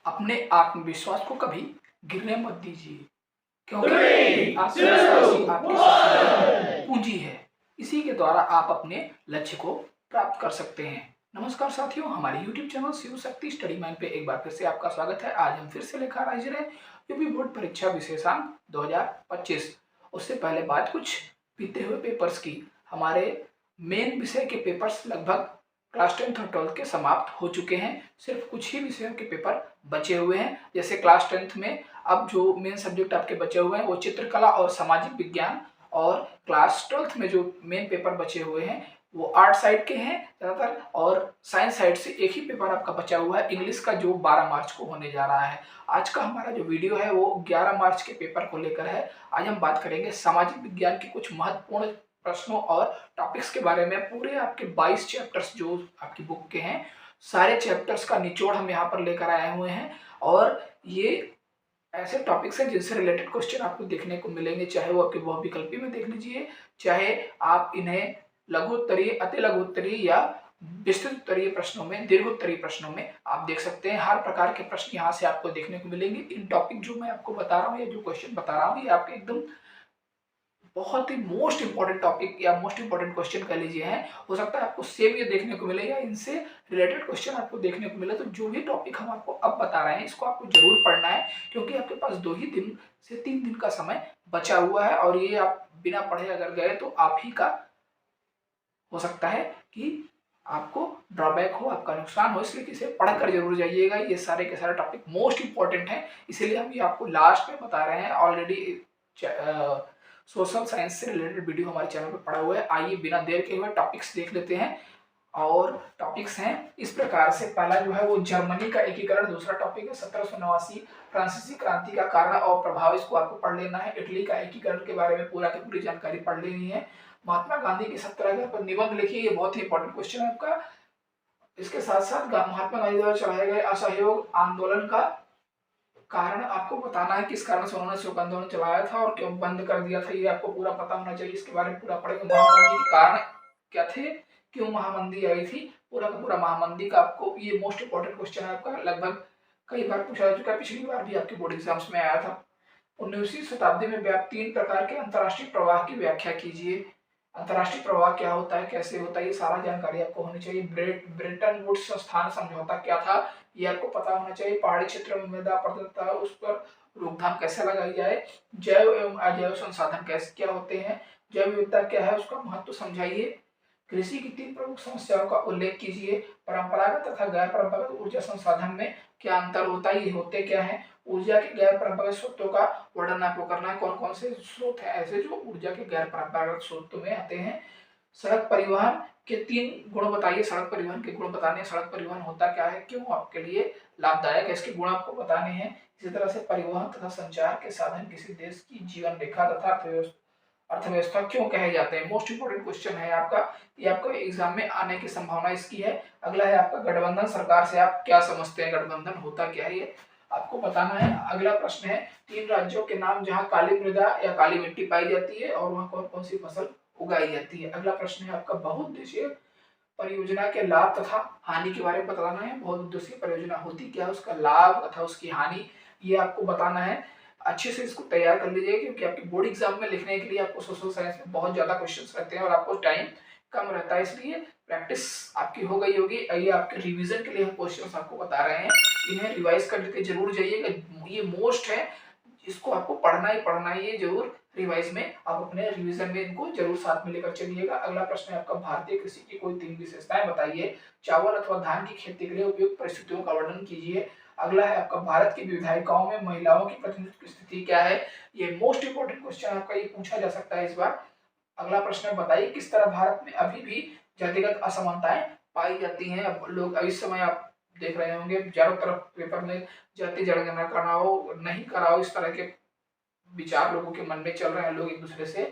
अपने आत्मविश्वास को कभी गिरने मत दीजिए, क्योंकि आत्मविश्वास ही आपकी सबसे बड़ी पूंजी है। इसी के द्वारा आप अपने लक्ष्य को प्राप्त कर सकते हैं। नमस्कार साथियों, हमारे YouTube channel Shiv Shakti study mind पे एक बार फिर से आपका स्वागत है। आज हम फिर से लेकर हाजिर हैं यूपी बोर्ड परीक्षा विशेषांक 2025। उससे पहले बात कुछ बीते हुए पेपर्स की। हमारे मेन विषय के पेपर्स लगभग क्लास 10th और 12th के समाप्त हो चुके हैं। सिर्फ कुछ ही विषयों के पेपर बचे हुए हैं। जैसे क्लास 10th में अब जो मेन सब्जेक्ट आपके बचे हुए हैं वो चित्रकला और सामाजिक विज्ञान, और क्लास 12th में जो मेन पेपर बचे हुए हैं वो आर्ट साइड के हैं ज़्यादातर, और साइंस साइड से एक ही पेपर आपका बचा हुआ है इंग्लिश का, जो 12 मार्च को होने जा रहा है। आज का हमारा जो वीडियो है वो 11 मार्च के पेपर को लेकर है। आज हम बात करेंगे सामाजिक विज्ञान के कुछ महत्वपूर्ण प्रश्नों और टॉपिक्स के बारे में। पूरे आपके 22 चैप्टर्स जो आपकी बुक के हैं, सारे चैप्टर्स का निचोड़ हम यहाँ पर लेकर आए हुए हैं। और ये ऐसे टॉपिक्स हैं जिनसे रिलेटेड क्वेश्चन आपको देखने को मिलेंगे, चाहे वो आपके बहुविकल्पी में देख लीजिए, चाहे आप इन्हें लघु उत्तरीय, अति लघु उत्तरीय या विस्तृत उत्तरीय प्रश्नों में, दीर्घ उत्तरीय प्रश्नों में आप देख सकते हैं। हर प्रकार के प्रश्न यहाँ से आपको देखने को मिलेंगे। इन टॉपिक जो मैं आपको बता रहा हूँ या जो क्वेश्चन बता रहा हूँ, ये आपके एकदम बहुत ही मोस्ट इंपॉर्टेंट टॉपिक या मोस्ट इंपॉर्टेंट क्वेश्चन कह लीजिए हैं। हो सकता है आपको सेम ये देखने को मिले या इनसे रिलेटेड क्वेश्चन आपको देखने को मिले। तो जो भी टॉपिक हम आपको अब बता रहे हैं इसको आपको जरूर पढ़ना है, क्योंकि आपके पास 2 ही दिन से 3 दिन का समय बचा हुआ है, और ये आप बिना पढ़े अगर गए तो आप ही का हो सकता है कि आपको ड्रॉबैक हो, आपका नुकसान हो। इसलिए इसे पढ़कर जरूर जाइएगा। ये सारे के सारे टॉपिक मोस्ट इंपॉर्टेंट हैं, इसीलिए हम ये आपको लास्ट में बता रहे हैं। ऑलरेडी सोशल साइंस से रिलेटेड वीडियो हमारे चैनल पर पड़ा हुआ है। आइए बिना देर के हुए टॉपिक्स देख लेते हैं। और टॉपिक्स हैं इस प्रकार से। पहला जो है वो जर्मनी का एकीकरण, दूसरा टॉपिक है 1789 फ्रांसीसी क्रांति का कारण और प्रभाव, इसको आपको पढ़ लेना है। इटली का एकीकरण के बारे में पूरा की पूरी जानकारी पढ़ लेनी है। महात्मा गांधी की सत्याग्रह पर निबंध लिखिए, ये बहुत ही इंपॉर्टेंट क्वेश्चन है आपका। इसके साथ साथ महात्मा गांधी द्वारा चलाए गए असहयोग आंदोलन का कारण आपको बताना है, किस कारण से उन्होंने शोक आंदोलन चलाया था और क्यों बंद कर दिया था, ये आपको पूरा पता होना चाहिए। इसके बारे में पूरा पढ़ेंगे। महामंदी के कारण क्या थे, क्यों महामंदी आई थी, पूरा का पूरा महामंदी का आपको, ये मोस्ट इंपॉर्टेंट क्वेश्चन है आपका। लगभग कई बार पूछा जा चुका है, पिछली बार भी आपके बोर्ड एग्जाम्स में आया था। 19वीं शताब्दी में व्याप्त 3 प्रकार के अंतरराष्ट्रीय प्रवाह की व्याख्या कीजिए। अंतरराष्ट्रीय प्रवाह क्या होता है, कैसे होता है, ये सारा जानकारी आपको होनी चाहिए। ब्रेटन वुड्स संस्थान समझौता क्या था, ये आपको पता होना चाहिए। पहाड़ी क्षेत्र में मृदा अपरदनता, उस पर रोकथाम कैसे लगाई जाए। जैव एवं अजैव संसाधन कैसे क्या होते हैं, जैव विविधता क्या है, उसका महत्व समझाइए। कृषि की 3 प्रमुख समस्याओं का उल्लेख कीजिए। परंपरागत तथा गैर परंपरागत ऊर्जा संसाधन में क्या अंतर होता है, ये होते क्या है। ऊर्जा के गैर परंपरागत स्रोतों का वर्णन आपको करना है। कौन कौन से स्रोत है ऐसे जो ऊर्जा के गैर परंपरागत स्रोतों में आते हैं। सड़क परिवहन के 3 गुण बताइए। सड़क परिवहन के गुण बताने हैं। सड़क परिवहन होता क्या है, क्यों आपके लिए लाभदायक है, इसके गुण आपको बताने हैं। इसी तरह से परिवहन तथा संचार के साधन किसी देश की जीवन रेखा तथा अर्थव्यवस्था क्यों कहे जाते हैं। मोस्ट इंपोर्टेंट क्वेश्चन है आपका, ये आपको एग्जाम में आने की संभावना इसकी है। अगला है आपका गठबंधन सरकार से आप क्या समझते हैं, गठबंधन होता क्या है, ये आपको बताना है। अगला प्रश्न है 3 राज्यों के नाम जहां काली मृदा या काली मिट्टी पाई जाती है और वहां कौन कौन सी फसल उगाई जाती है। अगला प्रश्न है आपका बहुउद्देशीय परियोजना के लाभ तथा हानि के बारे में बताना है। बहुउद्देशीय परियोजना होती क्या है, उसका लाभ तथा उसकी हानि, ये आपको बताना है। अच्छे से इसको तैयार कर लीजिए, क्योंकि आपके बोर्ड एग्जाम में लिखने के लिए आपको सोशल साइंस में बहुत ज्यादा क्वेश्चंस रहते हैं और आपको टाइम कम रहता है, इसलिए प्रैक्टिस आपकी हो गई होगी। ये आपके रिवीजन के लिए हम क्वेश्चंस आपको बता रहे हैं, इन्हें रिवाइज करके जरूर जाइएगा। ये मोस्ट है, इसको आपको पढ़ना ही पढ़ना है, ये जरूर रिवाइज में आप अपने रिवीजन में इनको जरूर साथ में लेकर चलिएगा। अगला प्रश्न है आपका भारतीय कृषि की कोई 3 विशेषताएं बताइए। चावल अथवा धान की खेती के लिए उपयुक्त परिस्थितियों का वर्णन कीजिए। अगला है आपका भारत की विधायिकाओं में महिलाओं की प्रतिनिधित्व की स्थिति क्या है। ये मोस्ट इंपोर्टेंट क्वेश्चन आपका, ये पूछा जा सकता है इस बार। अगला प्रश्न है बताइए किस तरह भारत में अभी भी जातिगत असमानताएं पाई जाती हैं। अब लोग इस समय आप देख रहे होंगे चारों तरफ पेपर में जाति जनगणना कराओ नहीं कराओ, इस तरह के विचार लोगों के मन में चल रहे हैं। लोग एक दूसरे से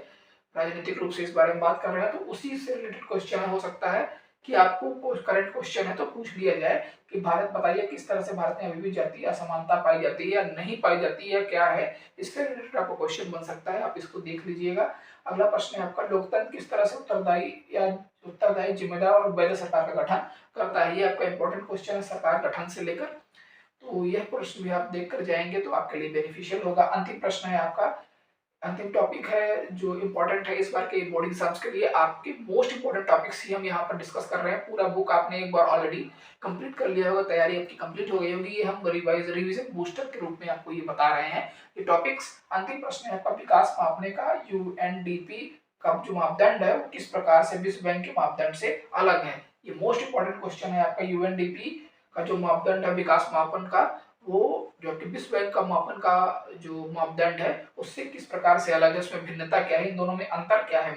राजनीतिक रूप से इस बारे में बात कर रहे हैं, तो उसी से रिलेटेड क्वेश्चन हो सकता है कि आपको करंट क्वेश्चन है तो पूछ लिया जाए कि भारत बताइए किस तरह से भारत में अभी भी जातीय असमानता पाई जाती है या नहीं पाई जाती है, क्या है, इससे रिलेटेड आपको क्वेश्चन बन सकता है, आप इसको देख लीजिएगा। अगला प्रश्न है आपका लोकतंत्र किस तरह से उत्तरदायी जिम्मेदार और वैध सरकार का गठन करता है। ये आपका इंपॉर्टेंट क्वेश्चन है, सरकार गठन से लेकर तो यह प्रश्न भी आप देख कर जाएंगे तो आपके लिए बेनिफिशियल होगा। अंतिम प्रश्न है आपका, अंतिम टॉपिक है जो इम्पोर्टेंट है इस बार के बोर्ड एग्जाम्स के लिए। आपके मोस्ट इंपोर्टेंट टॉपिक्स ही हम यहाँ पर डिस्कस कर रहे हैं। पूरा बुक आपने एक बार ऑलरेडी कंप्लीट कर लिया होगा, तैयारी आपकी कंप्लीट हो गई होगी। ये हम रिवीजन बूस्टर के रूप में आपको ये बता रहे हैं। ये टॉपिक्स, अंतिम प्रश्न है आपका, विकास मापने का यूएनडीपी का जो मापदंड है वो किस प्रकार से विश्व बैंक के मापदंड से अलग है। ये मोस्ट इंपोर्टेंट क्वेश्चन है आपका। यूएनडीपी का जो मापदंड है विकास मापन का, वो जो कि विश्व बैंक का मापन का जो मापदंड है उससे किस प्रकार से अलग है, उसमें भिन्नता क्या है, इन दोनों में अंतर क्या है,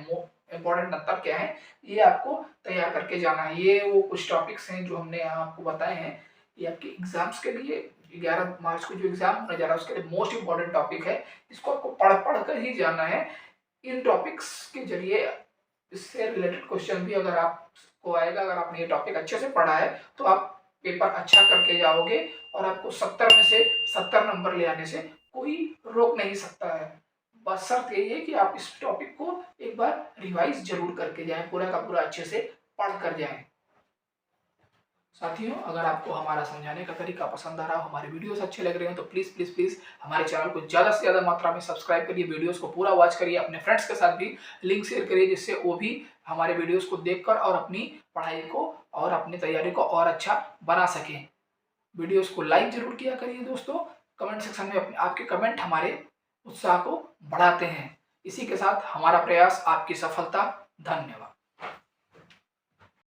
इंपॉर्टेंट अंतर क्या है, ये आपको तैयार करके जाना है। ये वो कुछ टॉपिक्स हैं जो हमने यहाँ आपको बताए हैं। ये आपके एग्जाम्स के लिए 11 मार्च को जो एग्जाम होने जा रहा है उसके लिए मोस्ट इंपॉर्टेंट टॉपिक है। इसको आपको पढ़ कर ही जाना है। इन टॉपिक्स के जरिए इससे रिलेटेड क्वेश्चन भी अगर आपको आएगा, अगर आपने ये टॉपिक अच्छे से पढ़ा है तो आप पेपर अच्छा करके जाओगे और आपको 70 में से 70 नंबर ले आने से कोई रोक नहीं सकता है। बस शर्त यही है कि आप इस टॉपिक को एक बार रिवाइज जरूर करके जाएं, पूरा का पूरा अच्छे से पढ़ कर जाएं। साथियों, अगर आपको हमारा समझाने का तरीका पसंद आ रहा हो, हमारे वीडियोस अच्छे लग रहे हैं तो प्लीज़ प्लीज़ प्लीज़ हमारे चैनल को ज़्यादा से ज़्यादा मात्रा में सब्सक्राइब करिए, वीडियोस को पूरा वॉच करिए, अपने फ्रेंड्स के साथ भी लिंक शेयर करिए जिससे वो भी हमारे वीडियोस को देखकर और अपनी पढ़ाई को और अपनी तैयारी को और अच्छा बना सकें। वीडियोस को लाइक जरूर किया करिए दोस्तों। कमेंट सेक्शन में अपने आपके कमेंट हमारे उत्साह को बढ़ाते हैं। इसी के साथ हमारा प्रयास आपकी सफलता। धन्यवाद।